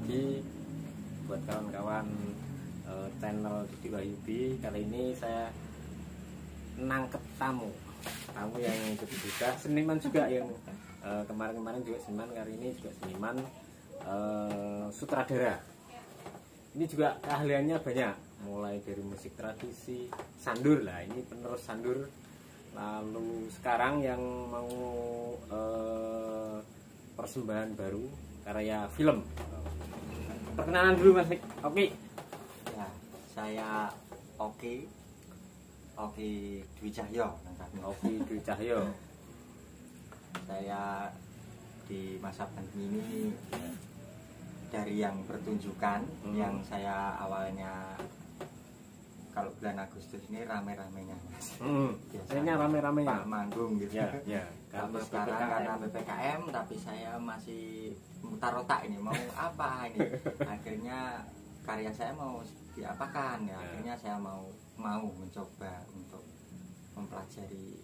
lagi buat kawan-kawan channel Didi Wahyudi. Kali ini saya nangkep tamu yang cukup juga seniman juga yang kemarin-kemarin juga seniman, kali ini juga seniman sutradara. Ini juga keahliannya banyak, mulai dari musik tradisi, sandur lah, ini penerus sandur. Lalu sekarang yang mau persembahan baru karya film. Perkenalan dulu Mas Oki. Ya, saya Oki Dwi Cahyo. Oki Dwi Cahyo. Saya di masa pandemi ini dari yang pertunjukan yang saya awalnya kalau bulan Agustus ini rame-ramenya. Biasanya rame-ramenya manggung gitu. Ya. Tapi sekarang karena PPKM, tapi saya masih mutar otak ini mau apa ini. Akhirnya karya saya mau diapakan ya. Akhirnya saya mau mencoba untuk mempelajari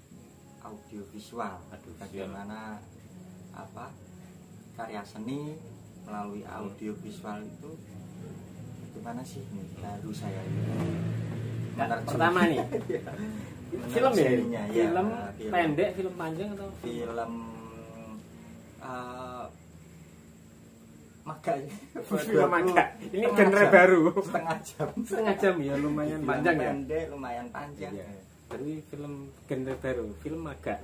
audiovisual. Bagaimana karya seni melalui audiovisual itu gimana sih ini baru saya pertama nih film ya, film pendek, film panjang atau film maga. Film maga ini genre baru, setengah jam ya, lumayan panjang ya, pendek lumayan panjang ya. Tapi film genre baru, film maga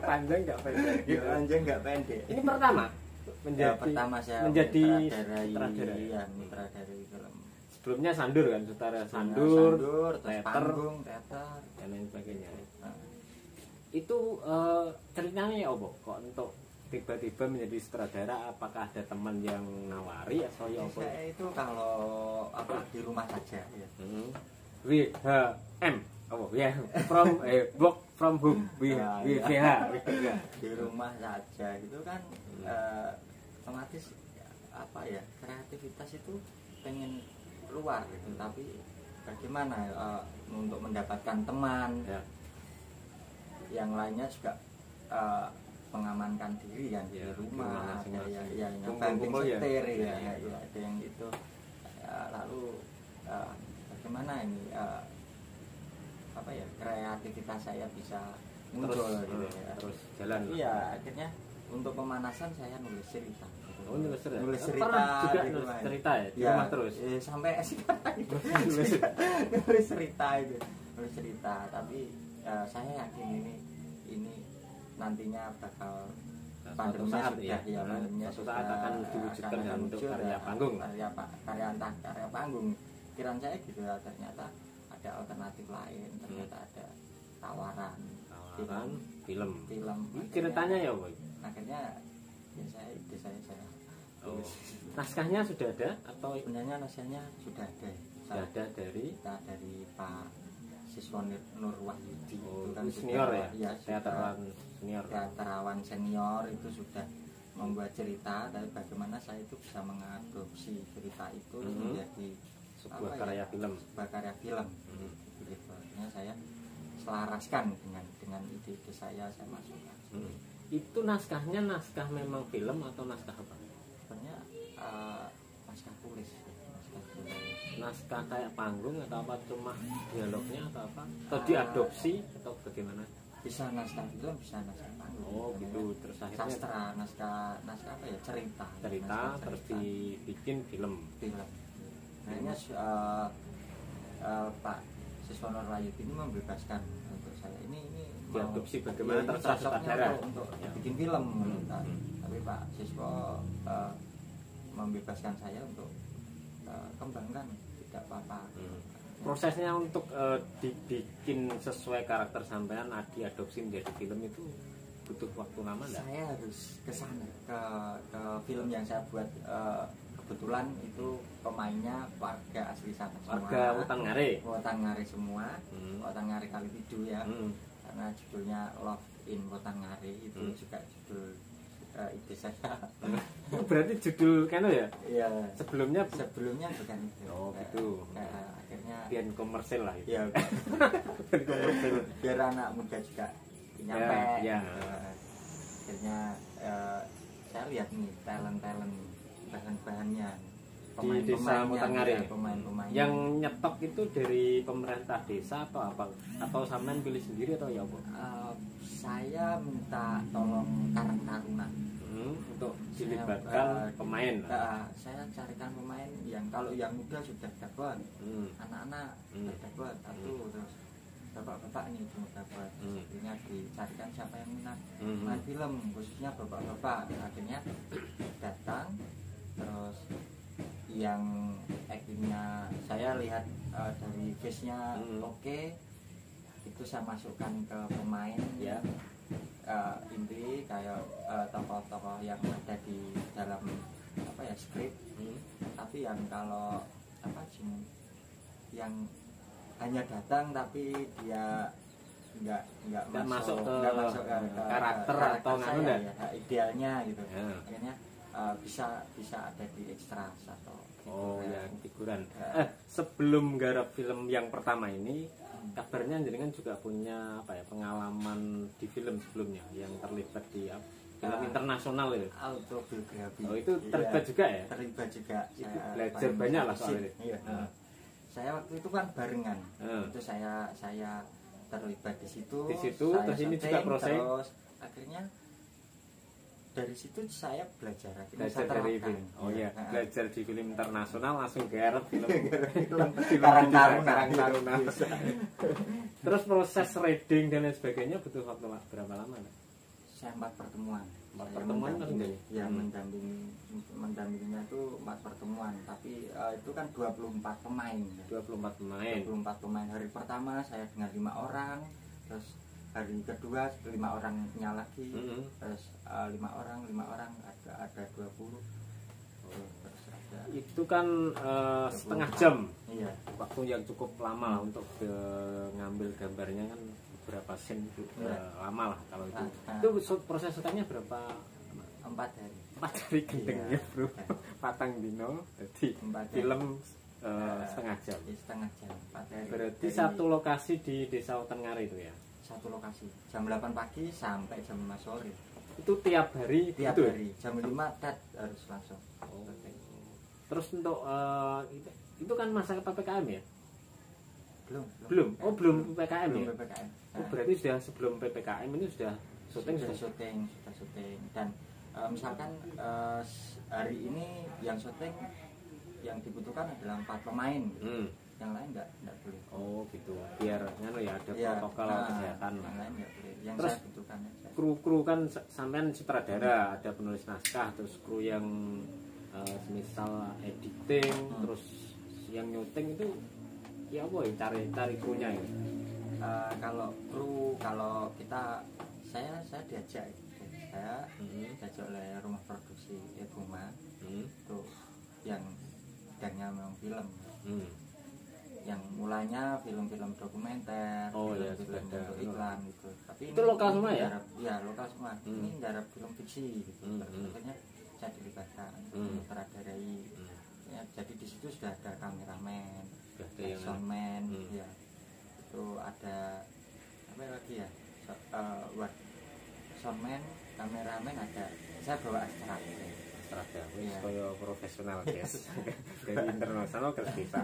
panjang nggak pendek gitu. Panjang nggak pendek. Ini pertama pertama saya menjadi sutradara film. Sebelumnya sandur kan, sandur, teater dan lain sebagainya. Itu ceritanya apa kok untuk tiba-tiba menjadi sutradara? Apakah ada teman yang nawari atau ya apa? Saya itu kalau di rumah saja ya. WHM from work from home, WH di rumah saja itu kan otomatis kreativitas itu pengen keluar gitu, tapi bagaimana untuk mendapatkan teman yang lainnya juga mengamankan diri kan di rumah, ada yang banting setir ada yang gitu. Lalu bagaimana ini kreativitas saya bisa muncul terus jalan. Iya, akhirnya untuk pemanasan saya nulis cerita. Nulis cerita juga gitu, nulis cerita ya di rumah terus. Sampai sekarang itu nulis cerita, tapi saya yakin ini nantinya bakal pandeminya sudah akan diwujudkan dalam bentuk karya panggung. Karya panggung. Pikiran saya gitu ya, ternyata ada alternatif lain, ternyata ada tawaran film. Ceritanya ya boy. Akhirnya saya naskahnya sudah ada atau sebenarnya naskahnya sudah ada. Sudah ada dari Pak Siswa Nur Wahyudi. Itu kan senior ya, teaterawan senior itu sudah membuat cerita, dan bagaimana saya itu bisa mengadopsi cerita itu menjadi sebuah karya film. Gitu. Akhirnya saya selaraskan dengan ide-ide saya masukkan. Itu naskahnya naskah memang film atau naskah apa? Sebenarnya naskah tulis. Naskah kayak panggung atau apa, cuma dialognya atau apa? Atau diadopsi atau bagaimana? Bisa naskah film, bisa naskah panggung. Oh gitu. Terus akhirnya sastra, naskah apa ya, cerita terus dibikin film. Akhirnya Pak Siswa Nur Wahyudi ini membebaskan untuk saya ini diadopsi bagaimana terserah sutradara untuk bikin film. Tapi Pak Siswa membebaskan saya untuk kembangkan, tidak apa-apa. Prosesnya untuk dibikin sesuai karakter sampean, diadopsi menjadi film itu butuh waktu lama enggak? Saya harus ke sana, ke film yang saya buat. Kebetulan itu pemainnya warga asli sana semua. Warga Wotangare semua. Wotangare Kalipidu ya. Karena judulnya Love in Wotangare itu juga judul ide saya. Berarti judul kan ya? Iya. Sebelumnya bukan itu. Oh gitu. Akhirnya biar komersil lah itu. Iya. Komersil. Biar anak muda juga nyampe. Ya. Akhirnya saya lihat nih talent bahan-bahannya. Di desa Mutangari. Pemain-pemain. Yang nyetok itu dari pemerintah desa atau apa? Atau sampean pilih sendiri atau ya apa? Saya minta tolong Karang Taruna untuk dilibatkan pemain. Saya carikan pemain yang kalau yang muda sudah dapat, anak-anak sudah dapat, terus bapak-bapak ini belum dapat. Akhirnya dicarikan siapa yang minat main film, khususnya bapak-bapak. Akhirnya datang, terus yang actingnya saya lihat dari face-nya oke, itu saya masukkan ke pemain ya. Inti kayak tokoh-tokoh yang ada di dalam apa ya skrip, tapi yang kalau apa sih yang hanya datang tapi dia nggak masuk ke karakter atau saya, ya, idealnya gitu. Akhirnya bisa ada di ekstra atau ya figuran. Sebelum garap film yang pertama ini, kabarnya jenengan juga punya apa ya pengalaman di film sebelumnya yang terlibat di film internasional itu. Autobiografi. Oh itu terlibat juga ya? Terlibat juga. Itu belajar banyak lah soal itu. Iya. Saya waktu itu kan barengan. Itu saya terlibat di situ. Di situ terus ini juga proses. Terus akhirnya dari situ saya belajar dari film. Oh iya, belajar di film internasional langsung garap film Karang Taruna. Terus proses reading dan lain sebagainya butuh waktu berapa lama? Saya 4 pertemuan. 4 pertemuan kan ya mendampinginya itu 4 pertemuan, tapi itu kan 24 pemain. 24 pemain. Hari pertama saya dengan 5 orang, terus hari kedua 5 orangnya lagi, terus 5 orang ada 20. Terus ada itu kan setengah jam. Iya. Waktu yang cukup lama untuk ngambil gambarnya kan berapa scene lama lah kalau itu. Itu proses syutingnya berapa? 4 hari. 4 hari gendeng ya bro. Patang dino jadi film setengah jam. 4 hari. Berarti satu lokasi di Desa Utangari itu ya? Satu lokasi jam 8 pagi sampai jam 5 sore. Itu tiap hari jam 5 tet harus langsung. Terus untuk itu kan masa PPKM ya? Belum. Belum PPKM ya? PPKM. Berarti sudah sebelum PPKM ini sudah syuting. Dan misalkan hari ini yang syuting yang dibutuhkan adalah 4 pemain. Yang lain enggak boleh. Oh gitu, biar ya ada protokol kesehatan. Yang lain enggak boleh. Yang terus saya butuhkan kru kan sampean sutradara, ada penulis naskah, terus kru yang misal editing, terus yang nyuting itu ya apa ya cari krunya ya? Kalau kru, kalau kita saya diajak oleh rumah produksi Eduma itu yang bidangnya memang film. Yang mulanya film-film dokumenter, film untuk iklan gitu. Tapi itu lokal semua ya? Iya, lokal semua. Ini garap film fiksi gitu. Akhirnya saya dilibatkan sutradarai. Ya, jadi di situ sudah ada kameramen, soundman, ya. Itu ada apa lagi ya? Soundman, kameramen ada. Saya bawa astrap. Kaya profesional guys. Dari internasional ke desa.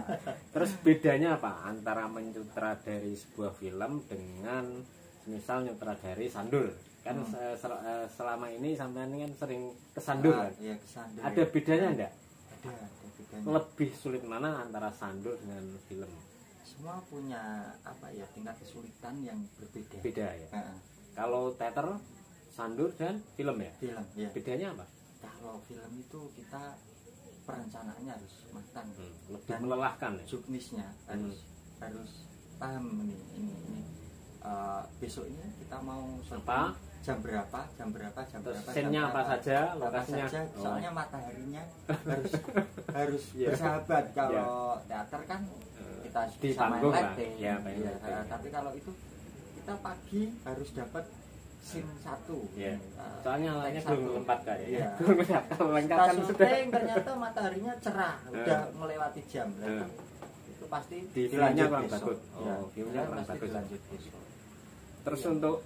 Terus bedanya apa antara menyutradari sebuah film dengan misal nyutradari sandur? Kan selama ini sampean kan sering kesandur kan? Iya, kesandur. Ada bedanya enggak? Ada bedanya. Lebih sulit mana antara sandur dengan film? Semua punya apa ya tingkat kesulitan yang berbeda. Beda ya. Kalau teater, sandur dan film ya? Film, ya. Bedanya apa? Kalau film itu kita perencanaannya harus matang, lebih melelahkan ya? Juknisnya harus paham ini besok ini kita mau apa? jam berapa scene-nya apa saja, lokasinya. Soalnya mataharinya harus bersahabat. Kalau teater kan kita bisa main lighting, tapi kalau itu kita pagi harus dapat scene 1. Soalnya lainnya belum lengkap kan ya. Belum lengkap kan sudah. Ternyata mataharinya cerah, udah melewati jam. Itu pasti filmnya kurang bagus. Filmnya kurang bagus. Terus untuk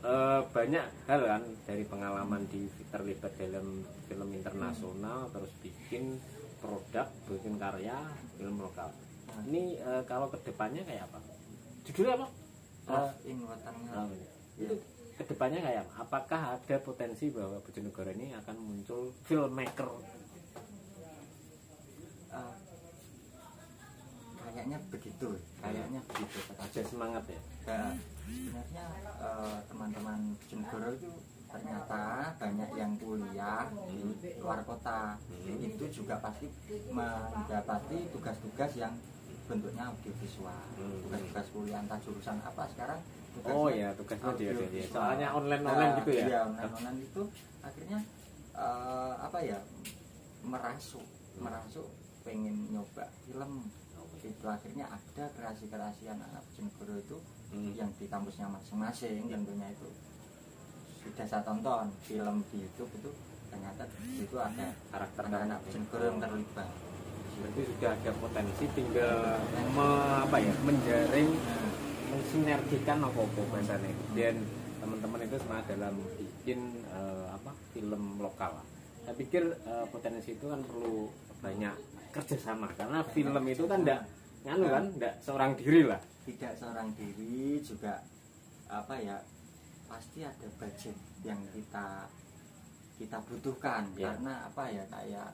banyak hal kan dari pengalaman terlibat dalam film internasional terus bikin produk, bikin karya film lokal. Ini kalau kedepannya kayak apa? Judulnya apa? Love in Wetan Ngare. Itu kedepannya kayak apa? Apakah ada potensi bahwa Bojonegoro ini akan muncul filmmaker? Kayaknya begitu, Aja semangat ya. Sebenarnya teman-teman Bojonegoro itu ternyata banyak yang kuliah di luar kota. Itu juga pasti mendapati tugas-tugas yang bentuknya audiovisual. Tugas-tugas kuliah entah jurusan apa sekarang. Oh ya, tugasnya dia. Soalnya online gitu ya. Iya, online itu akhirnya merasuk pengen nyoba film. Itu akhirnya ada kreasi-kreasi anak-anak Bojonegoro itu yang di kampusnya masing-masing. Tentunya itu sudah saya tonton film di YouTube itu, ternyata itu ada karakter anak-anak Bojonegoro yang terlibat. Berarti sudah ada potensi, tinggal menjaring, mensinergikan apa-apa bahasanya. Dan teman-teman itu semangat dalam bikin film lokal. Saya pikir potensi itu kan perlu banyak kerjasama, karena film itu kan enggak seorang diri lah. Tidak seorang diri juga pasti ada budget yang kita butuhkan ya. Karena kayak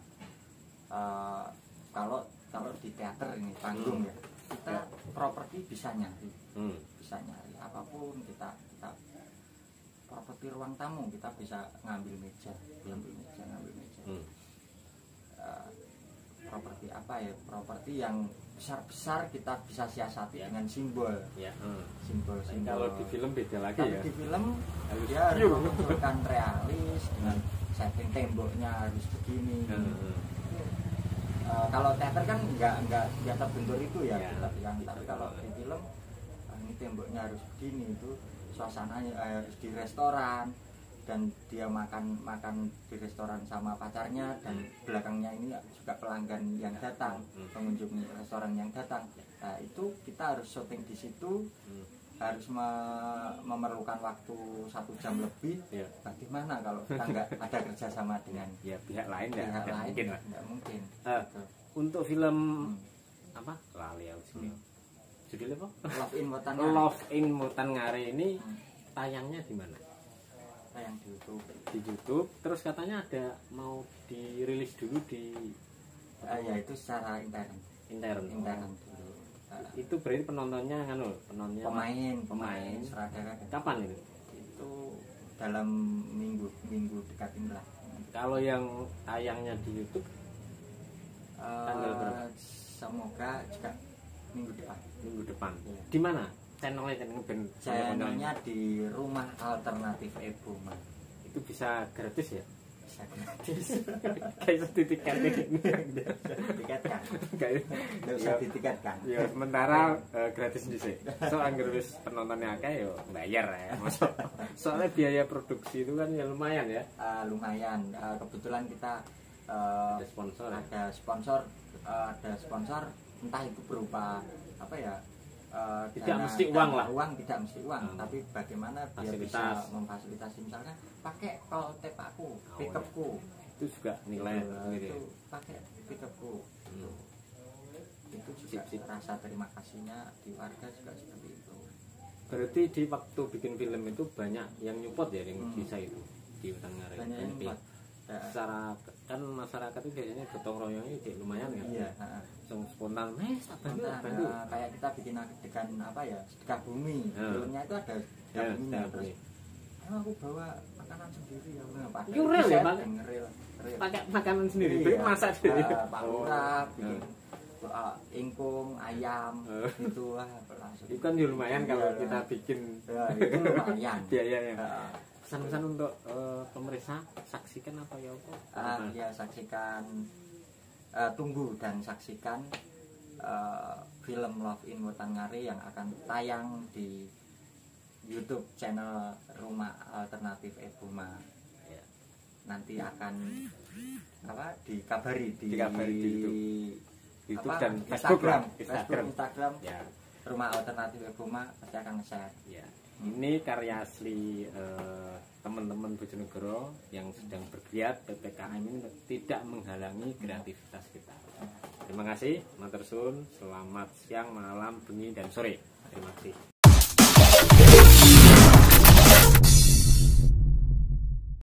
kalau di teater ini panggung ya, kita properti bisa nyari apapun, kita properti ruang tamu kita bisa ngambil meja. Properti yang besar kita bisa siasati dengan simbol. Simbol. Kalau di film beda lagi ya. Di film dia harus memunculkan realis dengan setting temboknya harus begini. Kalau teater kan nggak biasa bentuk itu ya. Tapi kalau di film ini temboknya harus begini, itu suasananya harus di restoran. Dan dia makan di restoran sama pacarnya, dan belakangnya ini juga pelanggan yang datang, pengunjung restoran yang datang. Nah, itu kita harus syuting di situ, harus memerlukan waktu 1 jam lebih. Bagaimana kalau kita nggak ada kerjasama dengan pihak lain? Nggak mungkin. Untuk film lali judulnya apa? Love in Wetan Ngare ini tayangnya di mana? Yang di YouTube. Terus katanya ada mau dirilis dulu di itu secara intern dulu. Itu berarti penontonnya pemain sutradara. Kapan itu? Itu dalam minggu dekat ini lah. Kalau yang tayangnya di YouTube tanggal berapa? Semoga juga minggu depan. Ya. Di mana? Channelnya di Rumah Alternatif Eboma. Itu bisa gratis ya? Bisa gratis. Kayak ditiketkan. Nggak usah ditiketkan. Ya, sementara gratis dhisik. So anggere wis penontonnya akeh ya bayar ya. Soalnya biaya produksi itu kan ya lumayan ya. Lumayan. Kebetulan kita ada sponsor. Ada sponsor entah itu berupa tidak mesti uang lah. Tidak mesti uang, tapi bagaimana dia bisa memfasilitasi, misalkan pakai tol tap aku, pickupku. Itu juga nilai itu pakai pickupku. Itu juga rasa terima kasihnya di warga juga seperti itu. Berarti di waktu bikin film itu banyak yang nyupport ya yang bisa itu di Wetan Ngare. Banyak yang nyupport. Secara kan masyarakat itu biasanya gotong royongnya lumayan kan. Iya, spontan bantu. Kayak kita bikin adegan sedekah bumi. Filmnya itu ada sedekah bumi. Terus aku bawa makanan sendiri ya. Pakai makanan sendiri. Beli masak sendiri. Pak Lurah bikin ingkung, ayam gitu lah langsung. Itu kan lumayan kalau kita bikin. Itu lumayan. Biayanya. Pesan-pesan untuk pemirsa, saksikan apa ya apa? Saksikan, tunggu dan saksikan film Love in Wetan Ngare yang akan tayang di YouTube channel Rumah Alternatif Eboma. Nanti akan dikabari di YouTube dan Instagram. Ya. Rumah Alternatif Eboma pasti akan nge-share. Ini karya asli teman-teman Bojonegoro yang sedang bergiat PPKM ini tidak menghalangi kreativitas kita. Terima kasih, matur suwun, selamat siang, malam, bengi, dan sore. Terima kasih.